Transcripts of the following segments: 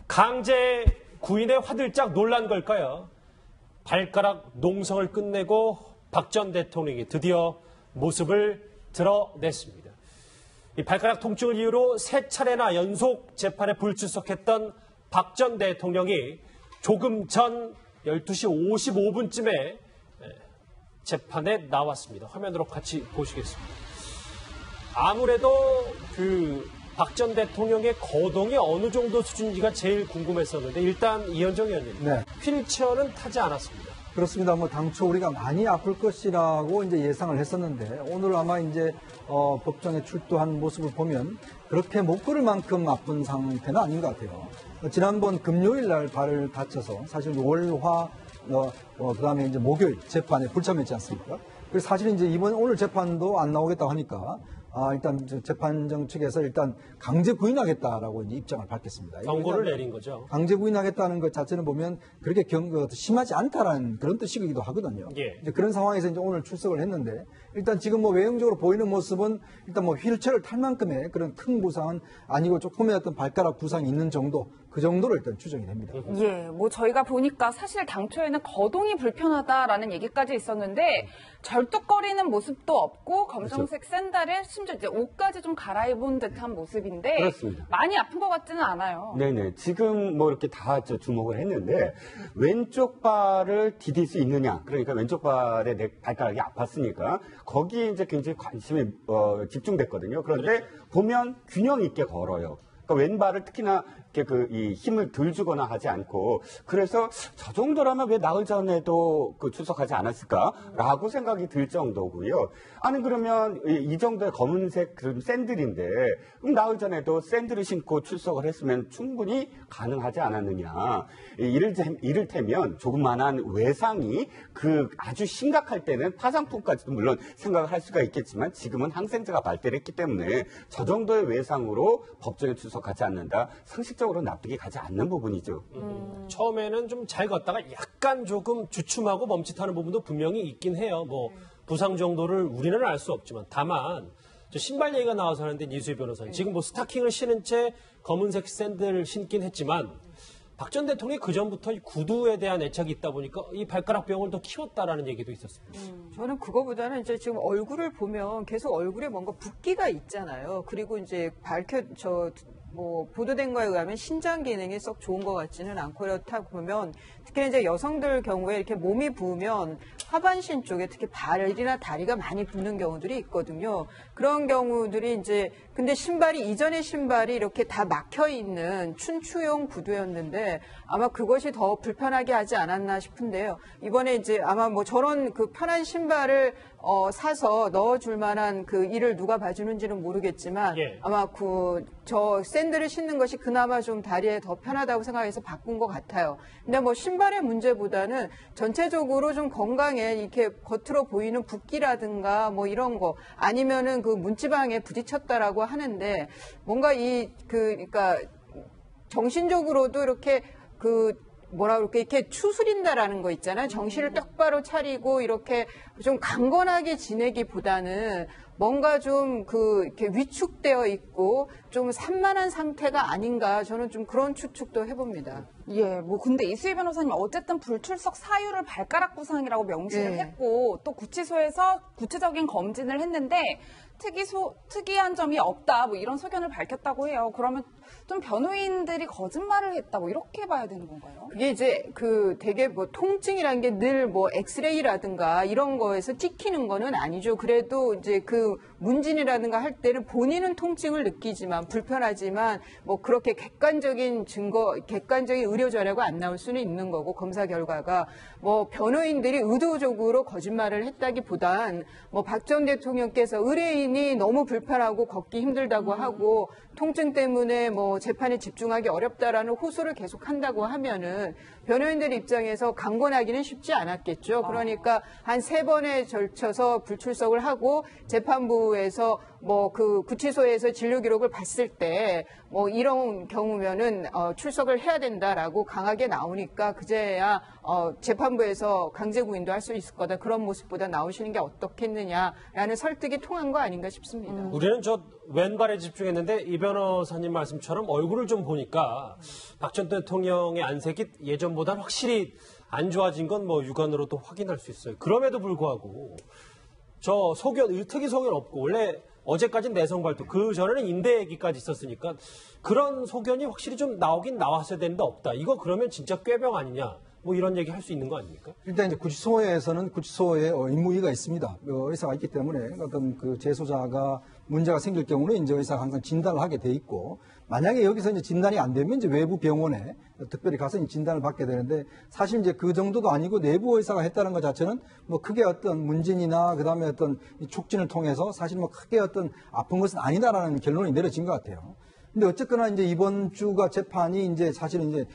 강제 구인에 화들짝 놀란 걸까요? 발가락 농성을 끝내고 박 전 대통령이 드디어 모습을 드러냈습니다. 이 발가락 통증을 이유로 3차례나 연속 재판에 불출석했던 박 전 대통령이 조금 전 12시 55분쯤에 재판에 나왔습니다. 화면으로 같이 보시겠습니다. 아무래도 박 전 대통령의 거동이 어느 정도 수준인지가 제일 궁금했었는데 일단 이현정 의원님, 네. 휠체어는 타지 않았습니다. 그렇습니다. 뭐 당초 우리가 많이 아플 것이라고 이제 예상을 했었는데 오늘 아마 이제 법정에 출두한 모습을 보면 그렇게 못 걸을 만큼 아픈 상태는 아닌 것 같아요. 지난번 금요일 날 발을 다쳐서 사실 월화 그다음에 이제 목요일 재판에 불참했지 않습니까? 그래서 사실 이제 오늘 재판도 안 나오겠다고 하니까 일단 재판정 측에서 일단 강제 구인하겠다라고 이제 입장을 밝혔습니다. 경고를 내린 거죠. 강제 구인하겠다는 것 자체는 보면 그렇게 심하지 않다라는 그런 뜻이기도 하거든요. 예. 이제 그런 상황에서 이제 오늘 출석을 했는데 일단 지금 뭐 외형적으로 보이는 모습은 일단 뭐 휠체어를 탈 만큼의 그런 큰 부상은 아니고 조금의 어떤 발가락 부상이 있는 정도 그 정도로 일단 추정이 됩니다. 예, 뭐 저희가 보니까 사실 당초에는 거동이 불편하다라는 얘기까지 있었는데 절뚝거리는 모습도 없고 검정색 그렇죠. 샌들에 심지어 이제 옷까지 좀 갈아입은 듯한 모습인데 그렇습니다. 많이 아픈 것 같지는 않아요. 네네. 지금 뭐 이렇게 다 주목을 했는데 왼쪽 발을 디딜 수 있느냐. 그러니까 왼쪽 발에 내 발가락이 아팠으니까 거기에 이제 굉장히 관심이 집중됐거든요. 그런데 보면 균형 있게 걸어요. 그러니까 왼발을 특히나 이렇게 이 힘을 덜 주거나 하지 않고 그래서 저 정도라면 왜 나흘 전에도 출석하지 않았을까라고 생각이 들 정도고요. 아니 그러면 이 정도의 검은색 그런 샌들인데 그럼 나흘 전에도 샌들을 신고 출석을 했으면 충분히 가능하지 않았느냐. 이를테면 조그만한 외상이 아주 심각할 때는 파상풍까지도 물론 생각을 할 수가 있겠지만 지금은 항생제가 발달했기 때문에 저 정도의 외상으로 법정에 출석하지 않는다. 상식적으로 납득이 가지 않는 부분이죠. 처음에는 좀 잘 걷다가 약간 조금 주춤하고 멈칫하는 부분도 분명히 있긴 해요. 뭐 부상 정도를 우리는 알 수 없지만 다만 신발 얘기가 나와서 하는데 이수희 변호사님 지금 뭐 스타킹을 신은 채 검은색 샌들을 신긴 했지만 박 전 대통령이 그전부터 이 구두에 대한 애착이 있다 보니까 이 발가락 병을 더 키웠다라는 얘기도 있었습니다. 저는 그거보다는 이제 지금 얼굴을 보면 계속 얼굴에 뭔가 붓기가 있잖아요. 그리고 이제 보도된 거에 의하면 신장 기능이 썩 좋은 것 같지는 않고 그렇다고 보면 특히 이제 여성들 경우에 이렇게 몸이 부으면 하반신 쪽에 특히 발이나 다리가 많이 붓는 경우들이 있거든요. 그런 경우들이 이제 근데 이전의 신발이 이렇게 다 막혀 있는 춘추용 구두였는데 아마 그것이 더 불편하게 하지 않았나 싶은데요. 이번에 이제 아마 뭐 저런 편한 신발을 사서 넣어줄 만한 일을 누가 봐주는지는 모르겠지만 예. 아마 저 샌들을 신는 것이 그나마 좀 다리에 더 편하다고 생각해서 바꾼 것 같아요. 근데 뭐 신발의 문제보다는 전체적으로 좀 건강에 이렇게 겉으로 보이는 붓기라든가 뭐 이런 거 아니면은 문지방에 부딪혔다라고 하는데 뭔가 그러니까 정신적으로도 이렇게 이렇게 추스린다라는 거 있잖아요. 정신을 똑바로 차리고 이렇게 좀 강건하게 지내기보다는 뭔가 좀 이렇게 위축되어 있고 좀 산만한 상태가 아닌가 저는 좀 그런 추측도 해봅니다. 예, 뭐 근데 이수희 변호사님 어쨌든 불출석 사유를 발가락 부상이라고 명시를 했고 또 구치소에서 구체적인 검진을 했는데 특이한 점이 없다 뭐 이런 소견을 밝혔다고 해요. 그러면 좀 변호인들이 거짓말을 했다 뭐 이렇게 봐야 되는 건가요? 그게 이제 되게 뭐 통증이라는 게 늘 뭐 엑스레이라든가 이런 거에서 찍히는 거는 아니죠. 그래도 이제 문진이라든가 할 때는 본인은 통증을 느끼지만 불편하지만 뭐 그렇게 객관적인 의료 자료가 안 나올 수는 있는 거고 검사 결과가 뭐 변호인들이 의도적으로 거짓말을 했다기보단 뭐 박 전 대통령께서 의뢰인이 너무 불편하고 걷기 힘들다고 하고 통증 때문에 뭐 재판에 집중하기 어렵다라는 호소를 계속 한다고 하면은 변호인들 입장에서 강권하기는 쉽지 않았겠죠. 그러니까 한 3번에 걸쳐서 불출석을 하고 재판부에서 뭐 그 구치소에서 진료 기록을 봤을 때 뭐 이런 경우면은 출석을 해야 된다라고 강하게 나오니까 그제야 재판부에서 강제 구인도 할 수 있을 거다. 그런 모습보다 나오시는 게 어떻겠느냐라는 설득이 통한 거 아닌가 싶습니다. 우리는 저 왼발에 집중했는데 이 변호사님 말씀처럼 얼굴을 좀 보니까 박 전 대통령의 안색이 예전보다 확실히 안 좋아진 건 뭐 육안으로도 확인할 수 있어요. 그럼에도 불구하고 저 소견, 특이 소견 없고 원래 어제까지는 내성 발톱, 그 전에는 인대기까지 있었으니까 그런 소견이 확실히 좀 나오긴 나왔어야 되는데 없다. 이거 그러면 진짜 꾀병 아니냐? 뭐 이런 얘기 할 수 있는 거 아닙니까? 일단 이제 구치소에서는 구치소에 임무위가 있습니다. 의사가 있기 때문에 어떤 그 재소자가 문제가 생길 경우는 이제 의사가 항상 진단을 하게 돼 있고, 만약에 여기서 이제 진단이 안 되면 이제 외부 병원에 특별히 가서 이제 진단을 받게 되는데, 사실 이제 그 정도도 아니고 내부 의사가 했다는 것 자체는 뭐 크게 어떤 문진이나 그다음에 어떤 촉진을 통해서 사실 뭐 크게 어떤 아픈 것은 아니다라는 결론이 내려진 것 같아요. 근데 어쨌거나 이제 이번 주가 재판이 이제 사실은 이제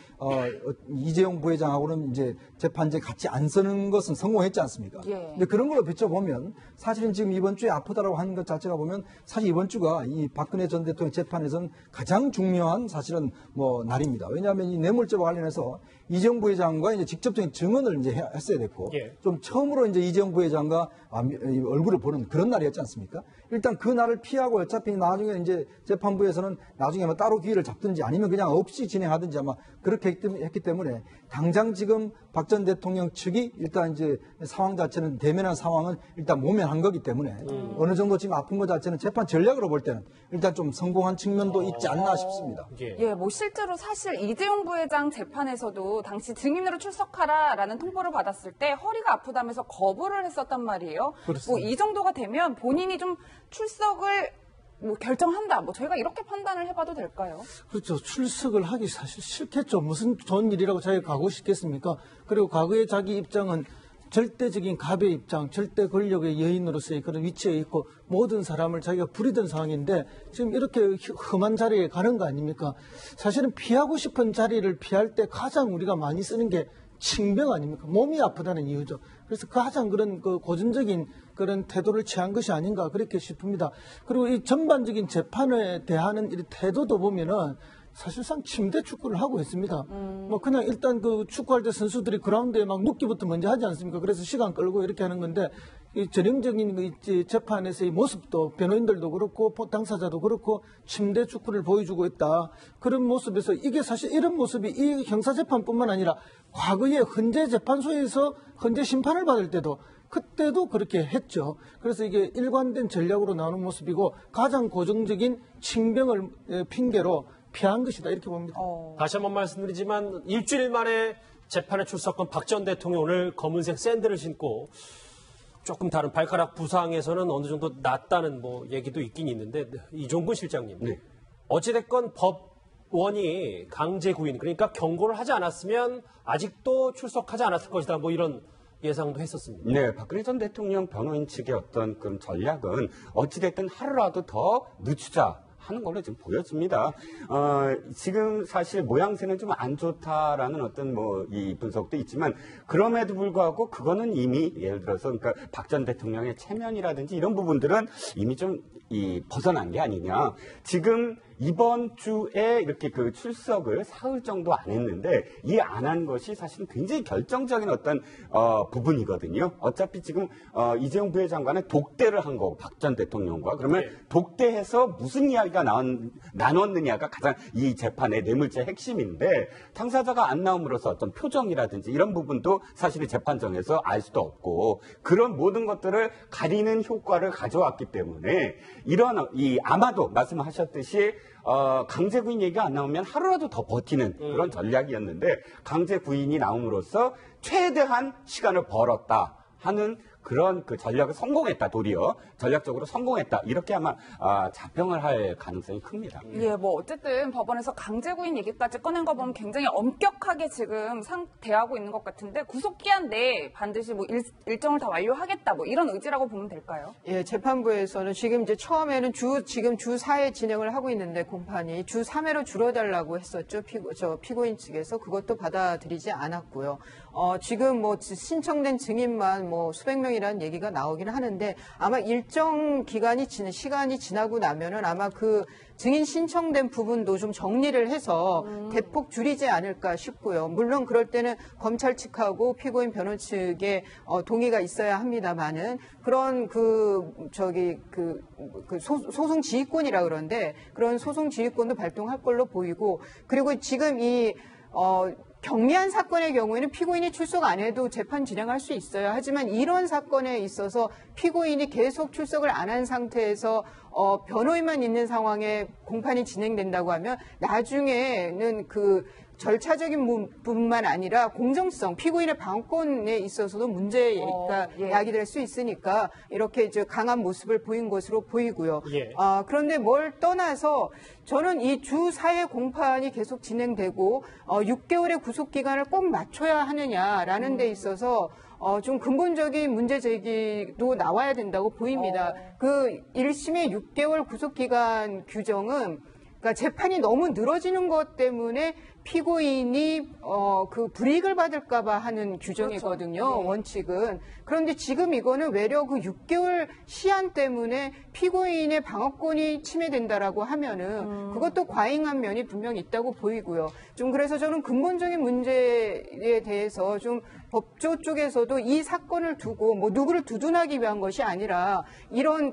이재용 부회장하고는 이제 재판제 같이 안 서는 것은 성공했지 않습니까? 예. 근데 그런 걸로 비춰보면 사실은 지금 이번 주에 아프다라고 하는 것 자체가 보면 사실 이번 주가 이 박근혜 전 대통령 재판에서는 가장 중요한 사실은 뭐 날입니다. 왜냐하면 이 뇌물죄와 관련해서 이재용 부회장과 이제 직접적인 증언을 이제 했어야 됐고, 예. 좀 처음으로 이제 이재용 부회장과 얼굴을 보는 그런 날이었지 않습니까? 일단 그 날을 피하고 어차피 나중에 이제 재판부에서는 나중에 뭐 따로 기회를 잡든지 아니면 그냥 없이 진행하든지 아마 그렇게 했기 때문에 당장 지금 박 전 대통령 측이 일단 이제 상황 자체는 대면한 상황은 일단 모면한 거기 때문에 어느 정도 지금 아픈 것 자체는 재판 전략으로 볼 때는 일단 좀 성공한 측면도 있지 않나 싶습니다. 예, 뭐 실제로 사실 이재용 부회장 재판에서도 당시 증인으로 출석하라라는 통보를 받았을 때 허리가 아프다면서 거부를 했었단 말이에요. 뭐 이 정도가 되면 본인이 좀 출석을 뭐 결정한다. 뭐 저희가 이렇게 판단을 해봐도 될까요? 그렇죠. 출석을 하기 사실 싫겠죠. 무슨 좋은 일이라고 자기가 가고 싶겠습니까? 그리고 과거의 자기 입장은 절대적인 갑의 입장, 절대 권력의 여인으로서의 그런 위치에 있고 모든 사람을 자기가 부리던 상황인데 지금 이렇게 험한 자리에 가는 거 아닙니까? 사실은 피하고 싶은 자리를 피할 때 가장 우리가 많이 쓰는 게 칭병 아닙니까? 몸이 아프다는 이유죠. 그래서 가장 그런 그 고전적인 그런 태도를 취한 것이 아닌가 그렇게 싶습니다. 그리고 이 전반적인 재판에 대하는 이 태도도 보면은 사실상 침대 축구를 하고 있습니다. 뭐 그냥 일단 그 축구할 때 선수들이 그라운드에 막 눕기부터 먼저 하지 않습니까? 그래서 시간 끌고 이렇게 하는 건데 이 전형적인 재판에서의 모습도 변호인들도 그렇고 당사자도 그렇고 침대 축구를 보여주고 있다. 그런 모습에서 이게 사실 이런 모습이 이 형사재판뿐만 아니라 과거에 헌재 재판소에서 헌재 심판을 받을 때도 그때도 그렇게 했죠. 그래서 이게 일관된 전략으로 나오는 모습이고 가장 고정적인 칭병을 핑계로 피한 것이다 이렇게 봅니다. 다시 한번 말씀드리지만 일주일 만에 재판에 출석한 박 전 대통령 오늘 검은색 샌들을 신고 조금 다른 발가락 부상에서는 어느 정도 낫다는 뭐 얘기도 있긴 있는데 이종근 실장님 네. 어찌됐건 법원이 강제 구인 그러니까 경고를 하지 않았으면 아직도 출석하지 않았을 것이다 뭐 이런 예상도 했었습니다. 네, 박근혜 전 대통령 변호인 측의 어떤 그런 전략은 어찌됐든 하루라도 더 늦추자 하는 걸로 지금 보여집니다. 지금 사실 모양새는 좀 안 좋다라는 어떤 뭐 이 분석도 있지만 그럼에도 불구하고 그거는 이미 예를 들어서 그러니까 박 전 대통령의 체면이라든지 이런 부분들은 이미 좀 벗어난 게 아니냐. 지금 이번 주에 이렇게 그 출석을 사흘 정도 안 했는데 이 안 한 것이 사실은 굉장히 결정적인 어떤 부분이거든요. 어차피 지금 이재용 부회장과는 독대를 한 거고 박 전 대통령과 그러면 독대해서 무슨 이야기가 나눴느냐가 가장 이 재판의 뇌물죄 핵심인데 당사자가 안 나옴으로써 어떤 표정이라든지 이런 부분도 사실 재판정에서 알 수도 없고 그런 모든 것들을 가리는 효과를 가져왔기 때문에 이런 아마도 말씀하셨듯이 강제 구인 얘기가 안 나오면 하루라도 더 버티는 그런 전략이었는데 강제 구인이 나옴으로써 최대한 시간을 벌었다 하는 그런 그 전략을 성공했다 도리어 전략적으로 성공했다 이렇게 아마 자평을 할 가능성이 큽니다. 예, 뭐 어쨌든 법원에서 강제구인 얘기까지 꺼낸 거 보면 굉장히 엄격하게 지금 대하고 있는 것 같은데 구속기한 내에 반드시 뭐 일정을 다 완료하겠다 뭐 이런 의지라고 보면 될까요? 예, 재판부에서는 지금 이제 처음에는 지금 주 4회 진행을 하고 있는데 공판이 주 3회로 줄여달라고 했었죠. 피고인 측에서 그것도 받아들이지 않았고요. 지금 뭐 신청된 증인만 뭐 수백 명이라는 얘기가 나오긴 하는데 아마 일정 시간이 지나고 나면은 아마 그 증인 신청된 부분도 좀 정리를 해서 대폭 줄이지 않을까 싶고요. 물론 그럴 때는 검찰 측하고 피고인 변호 측의 동의가 있어야 합니다만은 그런 소송 지휘권이라 그러는데 그런 소송 지휘권도 발동할 걸로 보이고 그리고 지금 경미한 사건의 경우에는 피고인이 출석 안 해도 재판 진행할 수 있어요. 하지만 이런 사건에 있어서 피고인이 계속 출석을 안 한 상태에서 변호인만 있는 상황에 공판이 진행된다고 하면 나중에는 그 절차적인 부분만 아니라 공정성, 피고인의 방어권에 있어서도 문제가 야기될 수 있으니까 이렇게 이제 강한 모습을 보인 것으로 보이고요. 예. 그런데 뭘 떠나서 저는 이 주 4회 공판이 계속 진행되고 6개월의 구속기간을 꼭 맞춰야 하느냐라는 데 있어서 좀 근본적인 문제 제기도 나와야 된다고 보입니다. 그 1심의 6개월 구속기간 규정은 그러니까 재판이 너무 늘어지는 것 때문에 피고인이 그 불이익을 받을까봐 하는 규정이거든요. 그렇죠. 원칙은. 그런데 지금 이거는 외려 그 6개월 시한 때문에 피고인의 방어권이 침해된다라고 하면은 그것도 과잉한 면이 분명히 있다고 보이고요. 좀 그래서 저는 근본적인 문제에 대해서 좀 법조 쪽에서도 이 사건을 두고 뭐 누구를 두둔하기 위한 것이 아니라 이런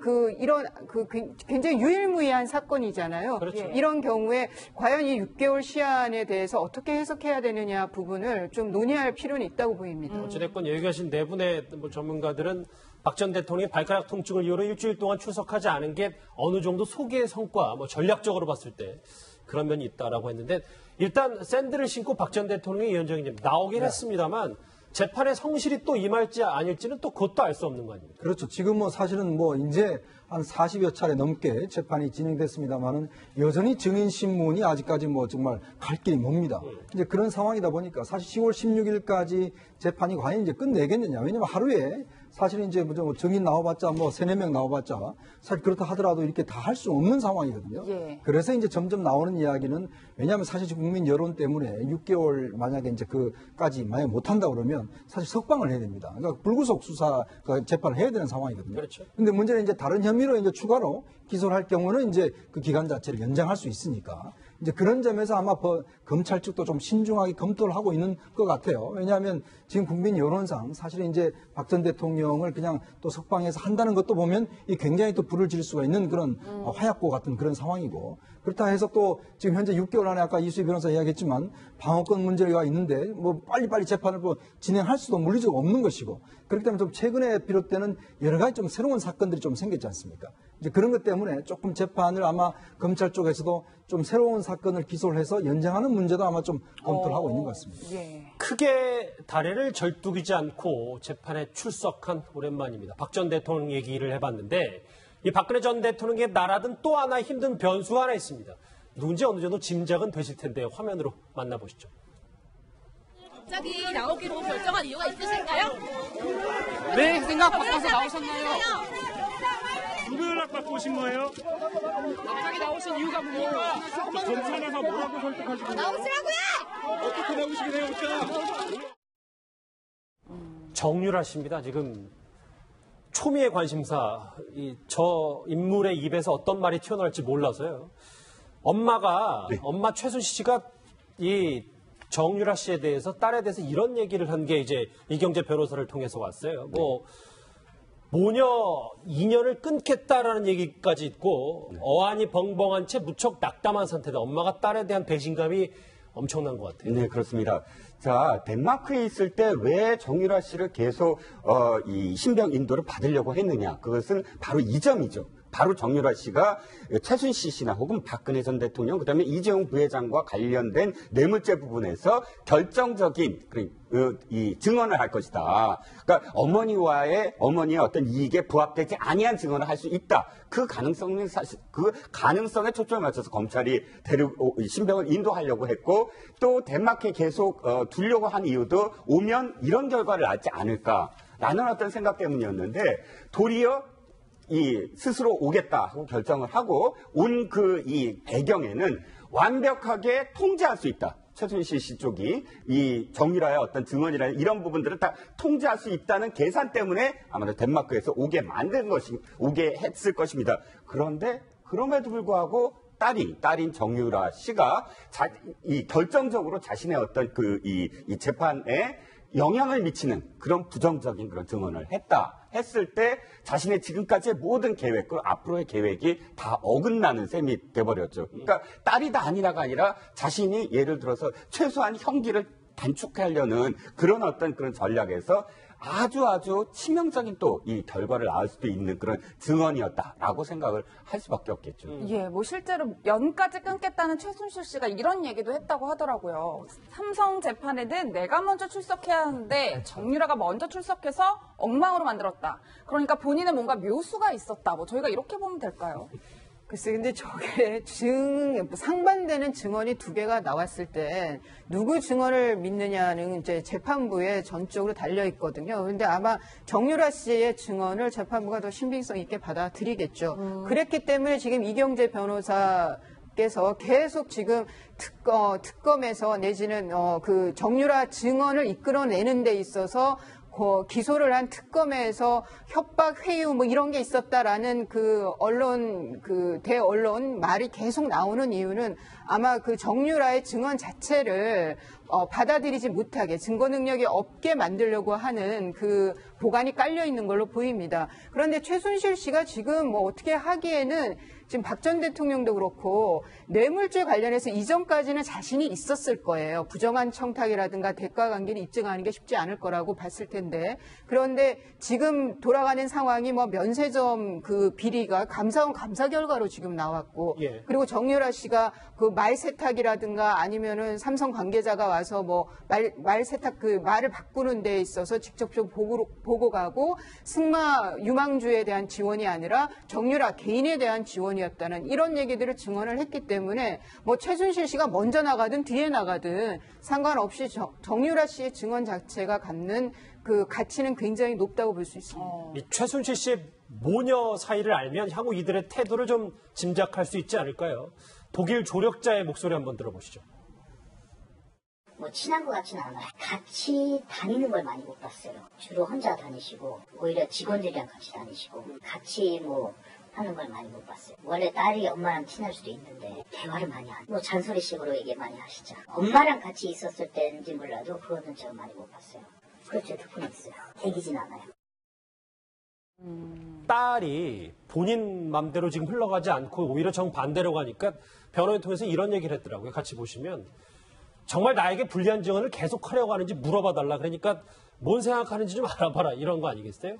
굉장히 유일무이한 사건이잖아요. 그렇죠. 이런 경우에 과연 이 6개월 시한에 대해서 어떻게 해석해야 되느냐 부분을 좀 논의할 필요는 있다고 보입니다. 어찌됐건 여기 계신 네 분의 전문가들은 박 전 대통령이 발가락 통증을 이유로 일주일 동안 출석하지 않은 게 어느 정도 소기의 성과, 전략적으로 봤을 때 그런 면이 있다라고 했는데 일단 샌들을 신고 박 전 대통령이 위원장님 나오긴 했습니다만 재판에 성실히 또 임할지 아닐지는 또 그것도 알 수 없는 거 아닙니까? 그렇죠. 지금 사실은 이제 한 40여 차례 넘게 재판이 진행됐습니다만은 여전히 증인 신문이 아직까지 정말 갈 길이 멉니다. 이제 그런 상황이다 보니까 사실 10월 16일까지 재판이 과연 이제 끝내겠느냐. 왜냐면 하루에 사실은 이제 증인 나와봤자 3-4명 나와봤자 사실 그렇다 하더라도 이렇게 다 할 수 없는 상황이거든요. 예. 그래서 이제 점점 나오는 이야기는 왜냐하면 사실 국민 여론 때문에 6개월 만약에 이제 그까지 만약 못한다 그러면 사실 석방을 해야 됩니다. 그러니까 불구속 수사 재판을 해야 되는 상황이거든요. 그렇죠. 근데 문제는 이제 다른 혐의로 이제 추가로 기소를 할 경우는 이제 그 기간 자체를 연장할 수 있으니까 이제 그런 점에서 아마 검찰 측도 좀 신중하게 검토를 하고 있는 것 같아요. 왜냐하면 지금 국민 여론상 사실은 이제 박 전 대통령을 그냥 또 석방해서 한다는 것도 보면 이 굉장히 또 불을 질 수가 있는 그런 화약고 같은 그런 상황이고 그렇다 해서 또 지금 현재 6개월 안에 아까 이수희 변호사 이야기했지만 방어권 문제가 있는데 빨리빨리 재판을 진행할 수도 물리적으로 없는 것이고 그렇기 때문에 좀 최근에 비롯되는 여러 가지 좀 새로운 사건들이 좀 생겼지 않습니까? 이제 그런 것 때문에 조금 재판을 아마 검찰 쪽에서도 좀 새로운 사건을 기소를 해서 연장하는 문제도 아마 좀 검토를 하고 있는 것 같습니다. 예. 크게 다리를 절뚝이지 않고 재판에 출석한 오랜만입니다. 박 전 대통령 얘기를 해봤는데 이 박근혜 전 대통령의 날아든 또 하나의 힘든 변수가 하나 있습니다. 누군지 어느 정도 짐작은 되실 텐데 화면으로 만나보시죠. 갑자기 나오기로 결정한 이유가 있으실까요? 왜 생각 바꿔서 나오셨나요? 누구 연락 받고 오신 거예요? 갑자기 나오신 이유가 뭡니까? 검찰에서 뭐라고 설득하시고 나오시라고요! 어떻게 나오시게 되었죠? 정유라 씨입니다. 지금 초미의 관심사, 저 인물의 입에서 어떤 말이 튀어나올지 몰라서요. 엄마 최순실 씨가 이 정유라 씨에 대해서 딸에 대해서 이런 얘기를 한 게 이제 이경재 변호사를 통해서 왔어요. 모녀 인연을 끊겠다라는 얘기까지 있고 어안이 벙벙한 채 무척 낙담한 상태다. 엄마가 딸에 대한 배신감이 엄청난 것 같아요. 네, 그렇습니다. 자, 덴마크에 있을 때 왜 정유라 씨를 계속 이 신병 인도를 받으려고 했느냐? 그것은 바로 이 점이죠. 바로 정유라 씨가 최순실 씨나 혹은 박근혜 전 대통령, 그다음에 이재용 부회장과 관련된 뇌물죄 부분에서 결정적인 이 증언을 할 것이다. 그러니까 어머니의 어떤 이익에 부합되지 아니한 증언을 할 수 있다. 그 가능성에 초점을 맞춰서 검찰이 신병을 인도하려고 했고 또 덴마크에 계속 두려고 한 이유도 오면 이런 결과를 낳지 않을까라는 어떤 생각 때문이었는데 도리어 스스로 오겠다 하고 결정을 하고 온 이 배경에는 완벽하게 통제할 수 있다. 최순실 씨 쪽이 이 정유라의 어떤 증언이나 이런 부분들을 다 통제할 수 있다는 계산 때문에 아마도 덴마크에서 오게 했을 것입니다. 그런데 그럼에도 불구하고 딸인 정유라 씨가 이 결정적으로 자신의 어떤 이 재판에 영향을 미치는 그런 부정적인 그런 증언을 했을 때 자신의 지금까지의 모든 계획, 그리고 앞으로의 계획이 다 어긋나는 셈이 돼버렸죠. 그러니까 딸이 다 아니라가 아니라 자신이 예를 들어서 최소한 형기를 단축하려는 그런 어떤 그런 전략에서 아주 치명적인 또 이 결과를 낳을 수도 있는 그런 증언이었다라고 생각을 할 수밖에 없겠죠. 예, 뭐 실제로 연까지 끊겠다는 최순실 씨가 이런 얘기도 했다고 하더라고요. 삼성 재판에는 내가 먼저 출석해야 하는데 정유라가 먼저 출석해서 엉망으로 만들었다. 그러니까 본인은 뭔가 묘수가 있었다. 뭐 저희가 이렇게 보면 될까요? 글쎄, 근데 저게 상반되는 증언이 두 개가 나왔을 때 누구 증언을 믿느냐는 이제 재판부에 전적으로 달려 있거든요. 그런데 아마 정유라 씨의 증언을 재판부가 더 신빙성 있게 받아들이겠죠. 그랬기 때문에 지금 이경재 변호사께서 계속 지금 특검에서 내지는 그 정유라 증언을 이끌어내는 데 있어서 기소를 한 특검에서 협박 회유 뭐 이런 게 있었다라는 그 대언론 말이 계속 나오는 이유는 아마 그 정유라의 증언 자체를 받아들이지 못하게 증거 능력이 없게 만들려고 하는 그 보관이 깔려 있는 걸로 보입니다. 그런데 최순실 씨가 지금 뭐 어떻게 하기에는 지금 박 전 대통령도 그렇고 뇌물죄 관련해서 이전까지는 자신이 있었을 거예요. 부정한 청탁이라든가 대가 관계를 입증하는 게 쉽지 않을 거라고 봤을 텐데, 그런데 지금 돌아가는 상황이 뭐 면세점 그 비리가 감사원 감사 결과로 지금 나왔고, 예. 그리고 정유라 씨가 그 말 세탁이라든가 아니면은 삼성 관계자가 와서 뭐 말 세탁 그 말을 바꾸는 데 있어서 직접 좀 보고 가고 승마 유망주에 대한 지원이 아니라 정유라 개인에 대한 지원이었다는 이런 얘기들을 증언을 했기 때문에 뭐 최순실 씨가 먼저 나가든 뒤에 나가든 상관없이 정유라 씨의 증언 자체가 갖는 그 가치는 굉장히 높다고 볼 수 있습니다. 이 최순실 씨의 모녀 사이를 알면 향후 이들의 태도를 좀 짐작할 수 있지 않을까요? 독일 조력자의 목소리 한번 들어보시죠. 뭐 친한 것 같지는 않아요. 같이 다니는 걸 많이 못 봤어요. 주로 혼자 다니시고 오히려 직원들이랑 같이 다니시고 같이 뭐 하는 걸 많이 못 봤어요. 원래 딸이 엄마랑 친할 수도 있는데 대화를 많이 안, 뭐 잔소리식으로 얘기 많이 하시죠. 엄마랑 같이 있었을 때인지 몰라도 그거는 제가 많이 못 봤어요. 그렇죠, 듣고는 있어요. 계기진 않아요. 딸이 본인 맘대로 지금 흘러가지 않고 오히려 정반대로 가니까 변호인 통해서 이런 얘기를 했더라고요. 같이 보시면 정말 나에게 불리한 증언을 계속 하려고 하는지 물어봐달라. 그러니까 뭔 생각하는지 좀 알아봐라. 이런 거 아니겠어요?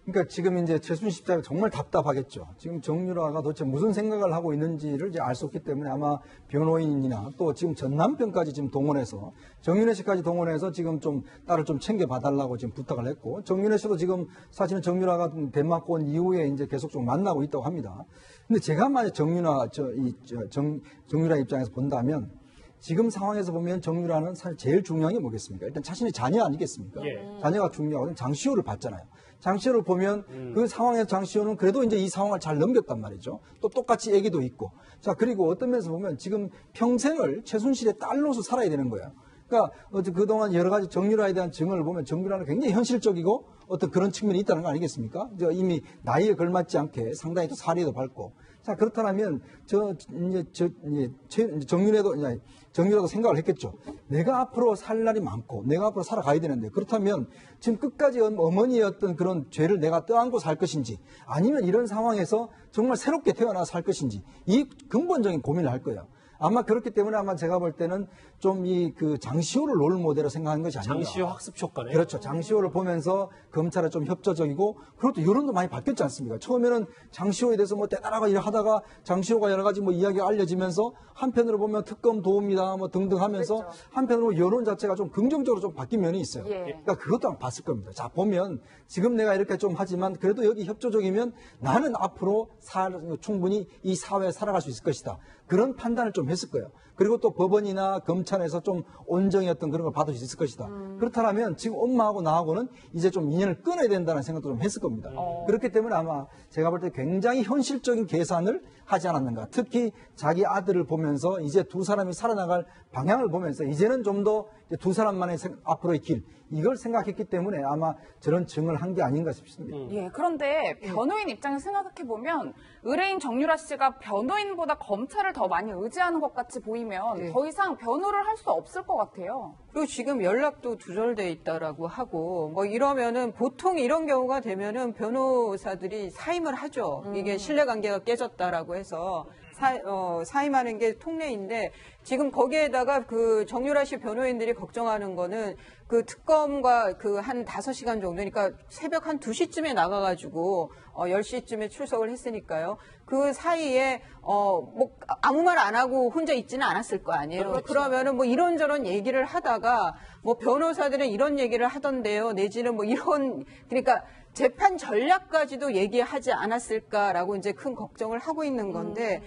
그러니까 지금 이제 최순실 씨가 정말 답답하겠죠. 지금 정유라가 도대체 무슨 생각을 하고 있는지를 이제 알 수 없기 때문에 아마 변호인이나 또 지금 전 남편까지 지금 동원해서 정윤혜 씨까지 동원해서 지금 좀 딸을 좀 챙겨봐달라고 지금 부탁을 했고, 정윤혜 씨도 지금 사실은 정유라가 덴마크 온 이후에 이제 계속 좀 만나고 있다고 합니다. 근데 제가 만약 정유라 입장에서 본다면 지금 상황에서 보면 정유라는 사실 제일 중요한 게 뭐겠습니까? 일단 자신의 자녀 아니겠습니까? 예. 자녀가 중요하거든요. 장시호를 봤잖아요. 장시호를 보면 그 상황에서 장시호는 그래도 이제 이 상황을 잘 넘겼단 말이죠. 또 똑같이 애기도 있고. 자, 그리고 어떤 면에서 보면 지금 평생을 최순실의 딸로서 살아야 되는 거예요. 그러니까 그동안 여러 가지 정유라에 대한 증언을 보면 정유라는 굉장히 현실적이고 어떤 그런 측면이 있다는 거 아니겠습니까? 이미 나이에 걸맞지 않게 상당히 또 사리도 밟고. 자, 그렇다면 정유라도 생각을 했겠죠. 내가 앞으로 살 날이 많고 내가 앞으로 살아가야 되는데, 그렇다면 지금 끝까지 어머니의 어떤 그런 죄를 내가 떠안고 살 것인지, 아니면 이런 상황에서 정말 새롭게 태어나 살 것인지, 이 근본적인 고민을 할 거예요. 아마 그렇기 때문에 아마 제가 볼 때는 좀 그 장시호를 롤 모델로 생각하는 것이 아닌가. 장시호 학습 효과네. 그렇죠. 장시호를 보면서 검찰에 좀 협조적이고, 그리고 또 여론도 많이 바뀌었지 않습니까? 처음에는 장시호에 대해서 뭐 대단하고 일하다가 장시호가 여러 가지 뭐 이야기가 알려지면서 한편으로 보면 특검 도움이다 뭐 등등 하면서 그렇죠. 한편으로 여론 자체가 좀 긍정적으로 좀 바뀐 면이 있어요. 예. 그러니까 그것도 한번 봤을 겁니다. 자, 보면 지금 내가 이렇게 좀 하지만 그래도 여기 협조적이면 나는 앞으로 충분히 이 사회에 살아갈 수 있을 것이다. 그런 판단을 좀 했을 거예요. 그리고 또 법원이나 검찰에서 좀 온정의 어떤 그런 걸 받을 수 있을 것이다. 그렇다면 지금 엄마하고 나하고는 이제 좀 인연을 끊어야 된다는 생각도 좀 했을 겁니다. 그렇기 때문에 아마 제가 볼 때 굉장히 현실적인 계산을 하지 않았는가. 특히 자기 아들을 보면서 이제 두 사람이 살아나갈 방향을 보면서 이제는 좀 더 두 사람만의 앞으로의 길, 이걸 생각했기 때문에 아마 저런 증언을 한 게 아닌가 싶습니다. 예, 그런데 변호인 입장에서 생각해보면 의뢰인 정유라 씨가 변호인보다 검찰을 더 많이 의지하는 것 같이 보이면 더 이상 변호를 할 수 없을 것 같아요. 그리고 지금 연락도 두절돼 있다라고 하고 뭐 이러면은 보통 이런 경우가 되면은 변호사들이 사임을 하죠. 이게 신뢰관계가 깨졌다라고 해서 사임하는 게 통례인데 지금 거기에다가 그 정유라 씨 변호인들이 걱정하는 거는 그 특검과 그 한 5시간 정도, 그러니까 새벽 한 2시쯤에 나가가지고 10시쯤에 출석을 했으니까요. 그 사이에 뭐 아무 말 안 하고 혼자 있지는 않았을 거 아니에요. 그렇죠. 그러면은 뭐 이런저런 얘기를 하다가 뭐 변호사들은 이런 얘기를 하던데요. 내지는 뭐 이런, 그러니까 재판 전략까지도 얘기하지 않았을까라고 이제 큰 걱정을 하고 있는 건데,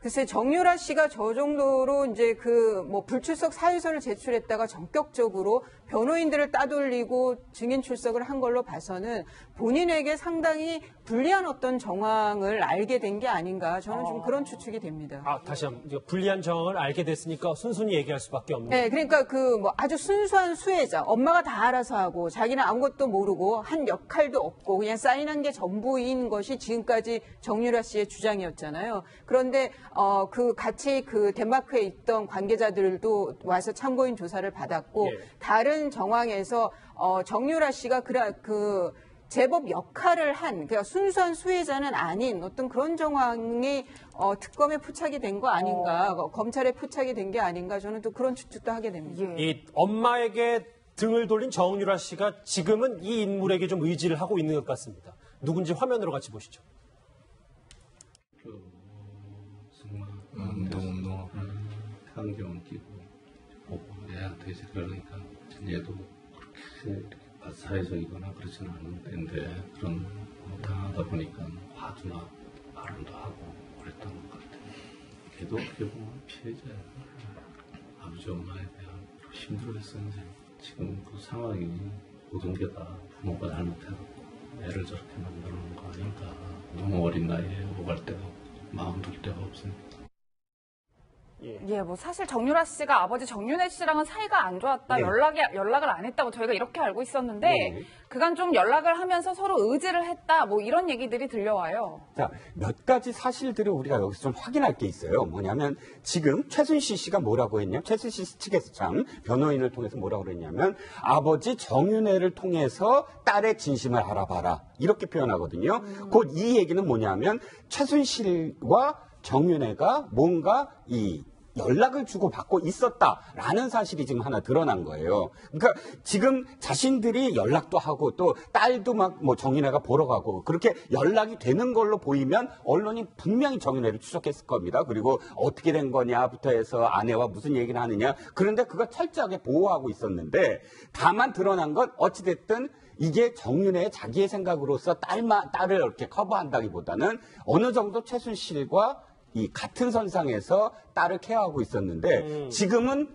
글쎄 정유라 씨가 저 정도로 이제 그 뭐 불출석 사유서를 제출했다가 전격적으로 변호인들을 따돌리고 증인 출석을 한 걸로 봐서는 본인에게 상당히 불리한 어떤 정황을 알게 된 게 아닌가, 저는 좀 그런 추측이 됩니다. 다시 한번 불리한 정황을 알게 됐으니까 순순히 얘기할 수밖에 없는. 네, 그러니까 그 뭐 아주 순수한 수혜자, 엄마가 다 알아서 하고 자기는 아무것도 모르고 한 역할도 없고 그냥 사인한 게 전부인 것이 지금까지 정유라 씨의 주장이었잖아요. 그런데 그 같이 그 덴마크에 있던 관계자들도 와서 참고인 조사를 받았고 다른 정황에서 정유라 씨가 그 제법 역할을 한, 그러니까 순수한 수혜자는 아닌 어떤 그런 정황이 특검에 포착이 된 거 아닌가, 검찰에 포착이 된 게 아닌가, 저는 또 그런 추측도 하게 됩니다. 이 엄마에게 등을 돌린 정유라 씨가 지금은 이 인물에게 좀 의지를 하고 있는 것 같습니다. 누군지 화면으로 같이 보시죠. 운동하고 안경 끼고 보고 애한테 이제 그러니까 얘도 그렇게 사회적이거나 그러지는 않은데 그런 당하다 보니까 화두나 발언도 하고 그랬던 것 같아요. 걔도 어떻게 보면 피해자야. 아버지 엄마에 대한 힘들었어요. 지금 그 상황이 모든 게 다 부모가 잘못해갖고 애를 저렇게 만들어놓은 거 아닌가. 너무 어린 나이에 오갈 데가 마음 둘 데가 없으니까. 예, 뭐 사실 정유라 씨가 아버지 정윤회 씨랑은 사이가 안 좋았다, 네. 연락을 안 했다고 저희가 이렇게 알고 있었는데 그간 좀 연락을 하면서 서로 의지를 했다, 뭐 이런 얘기들이 들려와요. 자, 몇 가지 사실들을 우리가 여기서 좀 확인할 게 있어요. 뭐냐면 지금 최순실 씨가 뭐라고 했냐? 최순실 씨 측에서 참 변호인을 통해서 뭐라고 그랬냐면 아버지 정윤회를 통해서 딸의 진심을 알아봐라, 이렇게 표현하거든요. 곧 이 얘기는 뭐냐면 최순실과 정윤회가 뭔가 이 연락을 주고받고 있었다라는 사실이 지금 하나 드러난 거예요. 그러니까 지금 자신들이 연락도 하고 또 딸도 막 뭐 정윤회가 보러 가고 그렇게 연락이 되는 걸로 보이면 언론이 분명히 정윤회를 추적했을 겁니다. 그리고 어떻게 된 거냐부터 해서 아내와 무슨 얘기를 하느냐. 그런데 그거 철저하게 보호하고 있었는데 다만 드러난 건 어찌됐든 이게 정윤회의 자기의 생각으로서 딸을 이렇게 커버한다기보다는 어느 정도 최순실과 이 같은 선상에서 딸을 케어하고 있었는데 지금은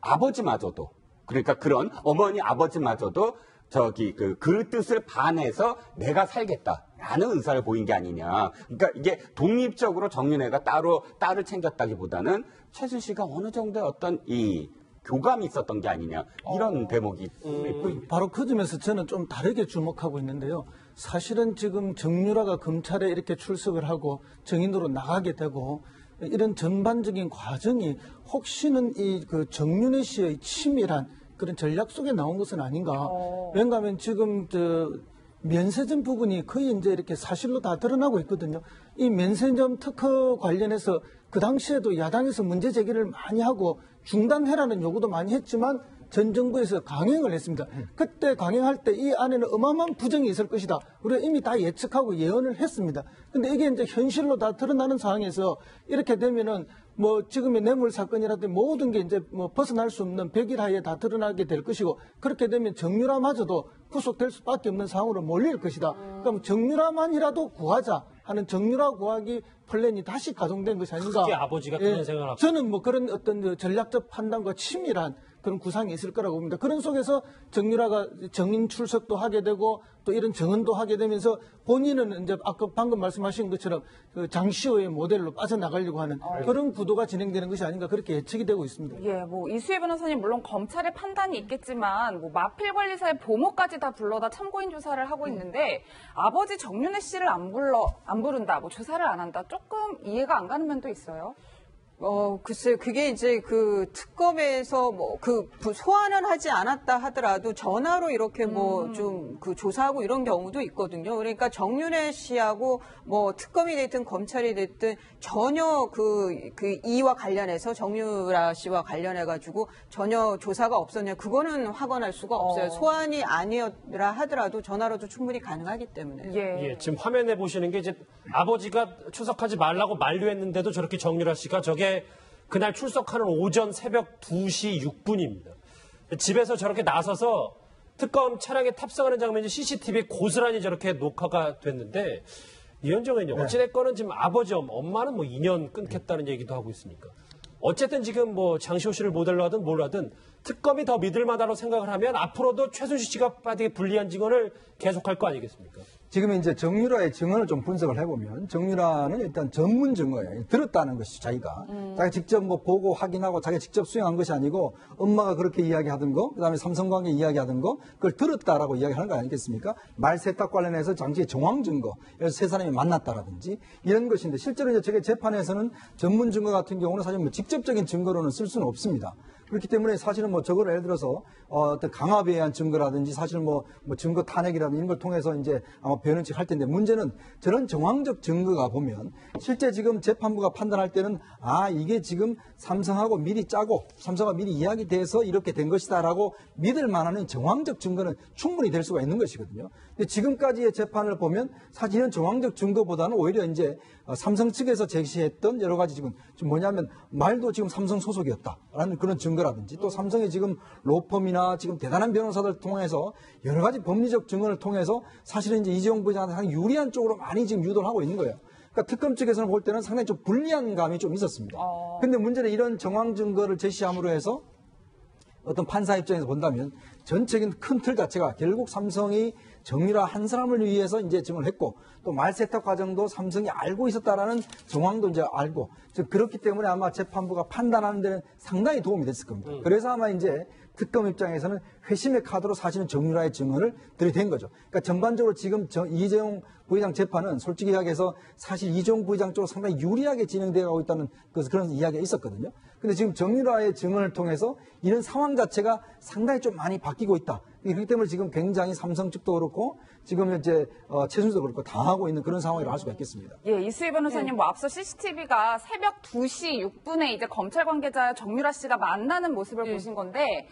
아버지마저도, 그러니까 그런 어머니 아버지마저도 그 뜻을 반해서 내가 살겠다라는 의사를 보인 게 아니냐. 그러니까 이게 독립적으로 정윤회가 따로 딸을 챙겼다기보다는 최순실과 어느 정도의 어떤 이 교감이 있었던 게 아니냐, 이런 대목이 바로 그 점에서 저는 좀 다르게 주목하고 있는데요. 사실은 지금 정유라가 검찰에 이렇게 출석을 하고 증인으로 나가게 되고 이런 전반적인 과정이 혹시는 이 그 정윤회 씨의 치밀한 그런 전략 속에 나온 것은 아닌가. 왜냐하면 지금 면세점 부분이 거의 이제 이렇게 사실로 다 드러나고 있거든요. 이 면세점 특허 관련해서 그 당시에도 야당에서 문제 제기를 많이 하고 중단해라는 요구도 많이 했지만 전 정부에서 강행을 했습니다. 그때 강행할 때 이 안에는 어마어마한 부정이 있을 것이다. 우리가 이미 다 예측하고 예언을 했습니다. 근데 이게 이제 현실로 다 드러나는 상황에서 이렇게 되면은 뭐 지금의 뇌물 사건이라든지 모든 게 이제 뭐 벗어날 수 없는 백일하에 다 드러나게 될 것이고, 그렇게 되면 정유라마저도 구속될 수밖에 없는 상황으로 몰릴 것이다. 그럼 정유라만이라도 구하자 하는 정유라 구하기 플랜이 다시 가동된 것이 아닌가. 그게 아버지가 그런 생각을 하고. 저는 뭐 그런 어떤 전략적 판단과 치밀한 그런 구상이 있을 거라고 봅니다. 그런 속에서 정유라가 정인 출석도 하게 되고 또 이런 정언도 하게 되면서 본인은 이제 아까 방금 말씀하신 것처럼 그 장시호의 모델로 빠져나가려고 하는 그런 구도가 진행되는 것이 아닌가 그렇게 예측이 되고 있습니다. 예, 뭐 이수혜 변호사님 물론 검찰의 판단이 있겠지만 뭐 마필 관리사의 보모까지 다 불러다 참고인 조사를 하고 있는데 아버지 정윤회 씨를 안 부른다, 뭐 조사를 안 한다, 조금 이해가 안 가는 면도 있어요. 글쎄요. 그게 이제 그 특검에서 뭐 그 소환은 하지 않았다 하더라도 전화로 이렇게 뭐 좀 그 조사하고 이런 경우도 있거든요. 그러니까 정윤회 씨하고 뭐 특검이 됐든 검찰이 됐든 전혀 그 이와 관련해서 정유라 씨와 관련해가지고 전혀 조사가 없었냐. 그거는 확언할 수가 없어요. 소환이 아니었라 하더라도 전화로도 충분히 가능하기 때문에. 예, 지금 화면에 보시는 게 이제 아버지가 출석하지 말라고 만류했는데도 저렇게 정유라 씨가 저게 그날 출석하는 오전 새벽 2시 6분입니다. 집에서 저렇게 나서서 특검 차량에 탑승하는 장면이 CCTV에 고스란히 저렇게 녹화가 됐는데 이현정 의원님, 어찌됐거는 지금 아버지, 엄마는 뭐 2년 끊겠다는 얘기도 하고 있으니까. 어쨌든 지금 뭐 장시호 씨를 모델로 하든 뭘 하든 특검이 더 믿을만하다고 생각을 하면 앞으로도 최순실 씨가 빠지게 불리한 증언을 계속할 거 아니겠습니까? 지금 이제 정유라의 증언을 좀 분석을 해보면 정유라는 일단 전문 증거예요. 들었다는 것이 자기가 직접 뭐 보고 확인하고 자기가 직접 수행한 것이 아니고 엄마가 그렇게 이야기하던 거, 그다음에 삼성관계 이야기하던 거, 그걸 들었다라고 이야기하는 거 아니겠습니까? 말 세탁 관련해서 당시의 정황 증거, 그래서 세 사람이 만났다라든지 이런 것인데 실제로 이제 저게 재판에서는 전문 증거 같은 경우는 사실 뭐 직접적인 증거로는 쓸 수는 없습니다. 그렇기 때문에 사실은 뭐 저걸 예를 들어서 어떤 강압에 의한 증거라든지 사실 뭐 증거 탄핵이라든지 이런 걸 통해서 이제 아마 변론식 할 텐데 문제는 저런 정황적 증거가 보면 실제 지금 재판부가 판단할 때는 이게 지금 삼성하고 미리 짜고 삼성과 미리 이야기돼서 이렇게 된 것이다라고 믿을 만한 정황적 증거는 충분히 될 수가 있는 것이거든요. 근데 지금까지의 재판을 보면 사실 이런 정황적 증거보다는 오히려 이제 삼성 측에서 제시했던 여러 가지 지금 뭐냐면 말도 지금 삼성 소속이었다라는 그런 증거라든지 또 삼성의 지금 로펌이나 지금 대단한 변호사들 통해서 여러 가지 법리적 증언을 통해서 사실은 이제 이재용 부회장한테 상당히 유리한 쪽으로 많이 지금 유도를 하고 있는 거예요. 그러니까 특검 측에서는 볼 때는 상당히 좀 불리한 감이 좀 있었습니다. 근데 문제는 이런 정황 증거를 제시함으로 해서 어떤 판사 입장에서 본다면 전체적인 큰 틀 자체가 결국 삼성이 정유라 한 사람을 위해서 이제 증언을 했고 또 말세탁 과정도 삼성이 알고 있었다라는 정황도 이제 알고 그렇기 때문에 아마 재판부가 판단하는 데는 상당히 도움이 됐을 겁니다. 그래서 아마 이제 특검 입장에서는 회심의 카드로 사실은 정유라의 증언을 들이댄 거죠. 그러니까 전반적으로 지금 이재용 부회장 재판은 솔직히 이야기해서 사실 이재용 부회장 쪽으로 상당히 유리하게 진행되어 있다는 그런 이야기가 있었거든요. 근데 지금 정유라의 증언을 통해서 이런 상황 자체가 상당히 좀 많이 바뀌고 있다. 그렇기 때문에 지금 굉장히 삼성 측도 그렇고 지금 이제 최순실도 그렇고 당하고 있는 그런 상황이라고 할 수가 있겠습니다. 예, 이수희 변호사님 뭐 앞서 CCTV가 새벽 2시 6분에 이제 검찰 관계자 정유라 씨가 만나는 모습을 보신 건데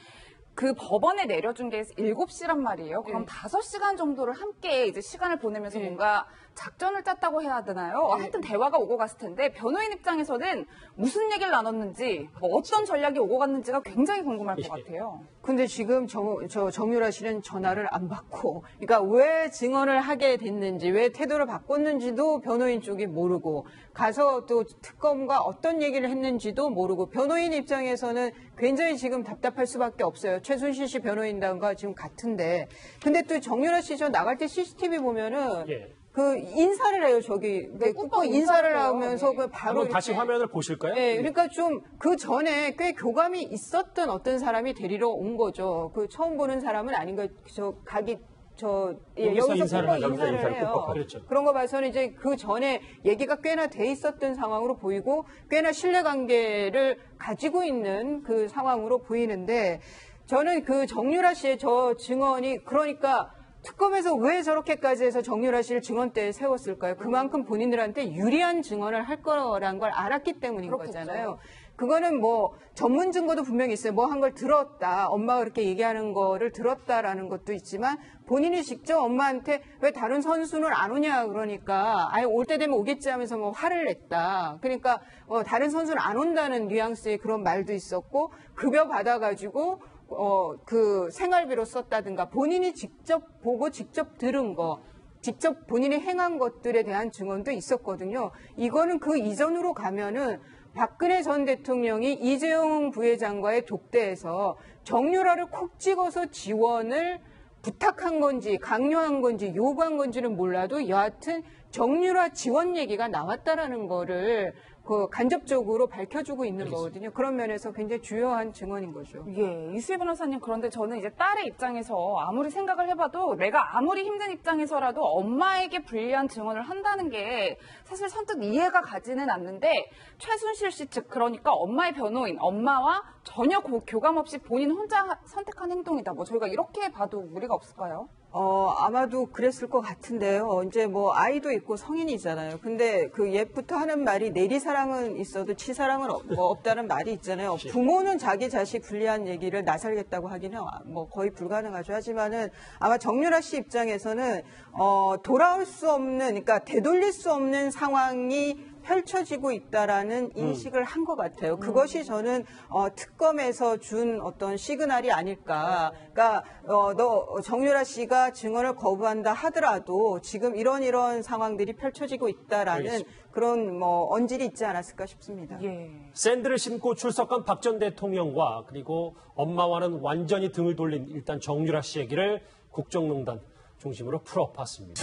그 법원에 내려준 게 7시란 말이에요. 그럼 5시간 정도를 함께 이제 시간을 보내면서 뭔가 작전을 짰다고 해야 되나요? 하여튼 대화가 오고 갔을 텐데 변호인 입장에서는 무슨 얘기를 나눴는지 뭐 어떤 전략이 오고 갔는지가 굉장히 궁금할 것 같아요. 근데 지금 정유라 씨는 전화를 안 받고 그러니까 왜 증언을 하게 됐는지 왜 태도를 바꿨는지도 변호인 쪽이 모르고 가서 또 특검과 어떤 얘기를 했는지도 모르고 변호인 입장에서는 굉장히 지금 답답할 수밖에 없어요. 최순실 씨 변호인단과 지금 같은데 근데 또 정유라 씨 저 나갈 때 CCTV 보면은 그 인사를 해요. 저기 꼭 인사를 하면서 그 바로 한번 다시 화면을 보실까요? 네, 그러니까 좀 그 전에 꽤 교감이 있었던 어떤 사람이 데리러 온 거죠. 그 처음 보는 사람은 아닌 거예요. 여기서 인사를 해요. 그렇죠. 그런 거 봐서는 이제 그 전에 얘기가 꽤나 돼 있었던 상황으로 보이고 꽤나 신뢰관계를 가지고 있는 그 상황으로 보이는데 저는 그 정유라 씨의 저 증언이 그러니까 특검에서 왜 저렇게까지 해서 정유라 씨를 증언대에 세웠을까요? 그만큼 본인들한테 유리한 증언을 할 거란 걸 알았기 때문인 거잖아요. 그거는 뭐 전문 증거도 분명히 있어요. 뭐 한 걸 들었다. 엄마가 그렇게 얘기하는 거를 들었다라는 것도 있지만 본인이 직접 엄마한테 왜 다른 선수는 안 오냐 그러니까 아예 올 때 되면 오겠지 하면서 뭐 화를 냈다. 그러니까 다른 선수는 안 온다는 뉘앙스의 그런 말도 있었고 급여 받아가지고 그 생활비로 썼다든가 본인이 직접 보고 직접 들은 거 직접 본인이 행한 것들에 대한 증언도 있었거든요. 이거는 그 이전으로 가면은 박근혜 전 대통령이 이재용 부회장과의 독대에서 정유라를 콕 찍어서 지원을 부탁한 건지 강요한 건지 요구한 건지는 몰라도 여하튼 정유라 지원 얘기가 나왔다라는 거를 그 간접적으로 밝혀주고 있는 거거든요. 그런 면에서 굉장히 주요한 증언인 거죠. 예, 이수희 변호사님, 그런데 저는 이제 딸의 입장에서 아무리 생각을 해봐도 내가 아무리 힘든 입장에서라도 엄마에게 불리한 증언을 한다는 게 사실 선뜻 이해가 가지는 않는데 최순실 씨 측, 그러니까 엄마의 변호인, 엄마와 전혀 교감 없이 본인 혼자 선택한 행동이다. 뭐 저희가 이렇게 봐도 무리가 없을까요? 아마도 그랬을 것 같은데요. 이제 뭐 아이도 있고 성인이잖아요. 근데 그 옛부터 하는 말이 내리사랑은 있어도 치사랑은 없다는 말이 있잖아요. 부모는 자기 자식 불리한 얘기를 나설겠다고 하기는 뭐 거의 불가능하죠. 하지만은 아마 정유라 씨 입장에서는 돌아올 수 없는, 그러니까 되돌릴 수 없는 상황이 펼쳐지고 있다라는 인식을 한 것 같아요. 그것이 저는 특검에서 준 어떤 시그널이 아닐까. 그러니까 정유라 씨가 증언을 거부한다 하더라도 지금 이런 상황들이 펼쳐지고 있다라는 알겠습니다. 그런 뭐 언질이 있지 않았을까 싶습니다. 예. 샌드를 심고 출석한 박 전 대통령과 그리고 엄마와는 완전히 등을 돌린 일단 정유라 씨 얘기를 국정농단 중심으로 풀어봤습니다.